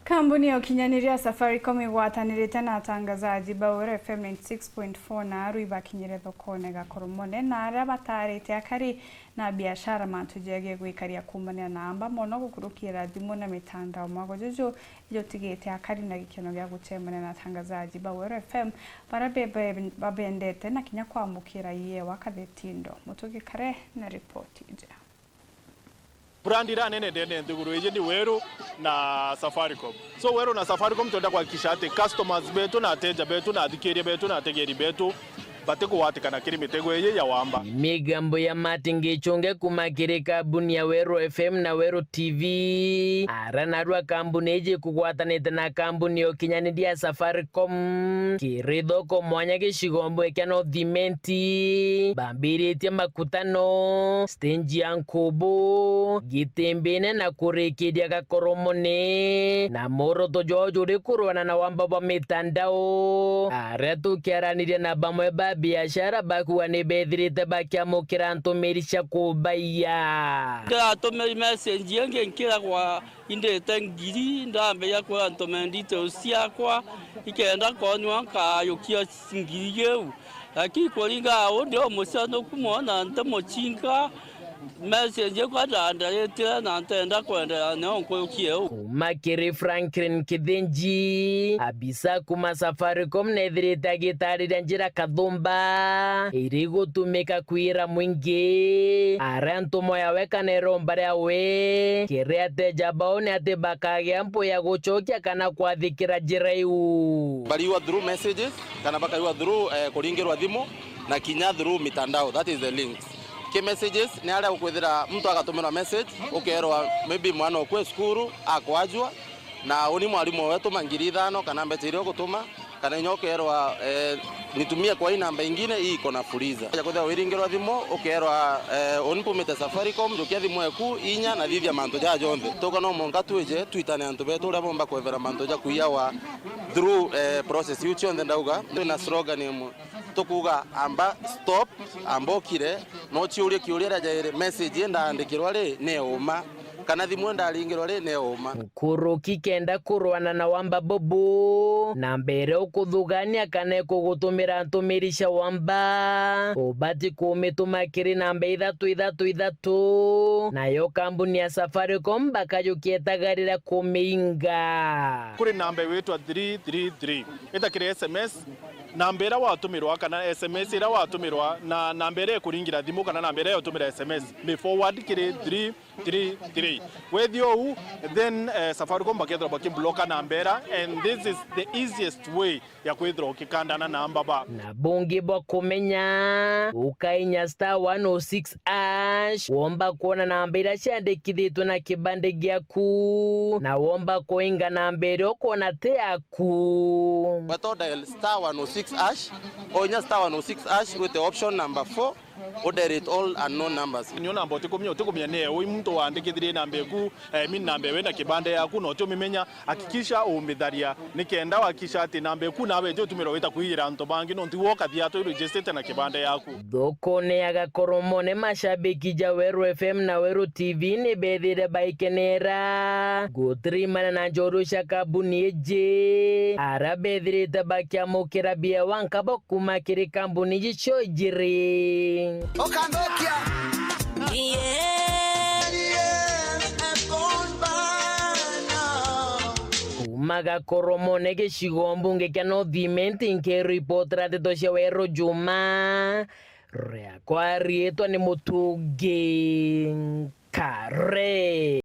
Kampuni ya ukinyaniria Safaricom igwatanirite na atangazaji ba WERU FM 96.4 na aru ibakinyire thokone GAKOROMONE na aria batarite AKARI na biashara matujege gwikaria kumania na amba mono gukurukira thimu na mitandao Mwago juju yotigite AKARI na gikeno gya gutemana na atangazaji ba WERU FM barabebe babendete na kinya kwamukira iye wakathetindo mutugikare na report ije. Brandi ra nene ndende nthiguru ije ni WERU na Safaricom. So WERU na Safaricom tuenda kuhakikisha ati customers betu na ateja betu na athikiria betu na ategeri betu batiko watikana kiri mitego ye ya WAAMBA. Migambo ya matingichonge kumakire kabuni ya WERU FM na WERU TV. Aranarwa kambuni eje kugwatanite na kambuni yokinyaniria Safaricom. Kiridoko mwanya gishigombo ekyano thimenti. Bambiritie makutano. Stenji yankubu. Gitembene na kurekedia GAKOROMONE. Na moro tojojo rekurwana na WAAMBA wa mitandao. Aretu kiaraniria na bamweba biashara bakuwa ne bedrite bakiamukira ntumirisha kubaya kira tumeri message yange nkira kwa inde tangiri ndambe yakwa ntomendite usiakwa ikenda konwa ka yokia singiri yeu lakini kolinga ndio musano kumona ntamochinga message kwa danda yetira na ntenda kwenda ne onko kieu makiri Franklin Kidenji abisa kuma Safaricom nedrita gitari danjira kadhumba irigo tumeka kuira mwingi aranto moya weka neromba yawe kirete jabaone ate bakage ampo ya gochokia kana kwathikira jiraiu baliwa through messages kana bakaiwa through kuringirwa thimu na kinya through mitandao. That is the link. Ke messages ni ala ukwethira mtu akatumira message ukerwa maybe mwana okwe skuru akwajwa na uni mwalimu wetu mangiri 5 kana mbetiri okutuma kana nyokerwa nitumie kwa ina namba ingine hii iko na fuliza ya kwethira wiringirwa thimu ukerwa onipumite Safaricom rukia thimu eku inya na thithia manto ja jonthe toko no monga twije twitane antu betu ria bomba kwevera manto ja kuiawa through process yucho ndauga na slogan imo tukuga amba stop ambokire no chiurie kiuria jaire message ndandikirwa ri ne uma kana thimu ndaringirwa ri ne uma kuruki kenda kurwana na WAAMBA bobo na mbere ukuthugania kana kugutumira ntumirisha WAAMBA ubati kumituma kiri namba 333 nayo kambuni ya Safaricom bakayukietagarira kuminga Kuri namba wetu 333 itakire SMS nambera watumirwa kana SMS ira watumirwa na nambere kuringira thimu kana nambere yotumira SMS me forward kire 333 with you then Safaricom bakethra bakibloka nambera and this is the easiest way ya kwethra ukikandana namba ba na bungi bwa kumenya ukainya *106# womba kuona namba ira ciandikithitwe na kibande giaku na womba kuinga namba ira ukona te aku bato dial *106# onya *106# with the option number 4 order it all unknown numbers nyo namba otikumya ne uyu mtu waandikithirie namba eku mimi namba wena kibande yaku no tumimenya hakikisha umitharia nikenda wakisha ati namba eku nawe jo tumiro wita kuhira nto bangi no ntiwoka thia to register na kibande yaku thokone ya GAKOROMONE mashabiki ja WERU FM na WERU TV ni bethire baikenera gutrimana na njorusha kabuni eje arabethire tabakiamukira bia wankabo kumakiri kambuni jicho jiri Okandokia GAKOROMONE gishigombo ngekano thimenti nke reportera tetosha WERU Juma rea kwa rieto ni mutugi kare.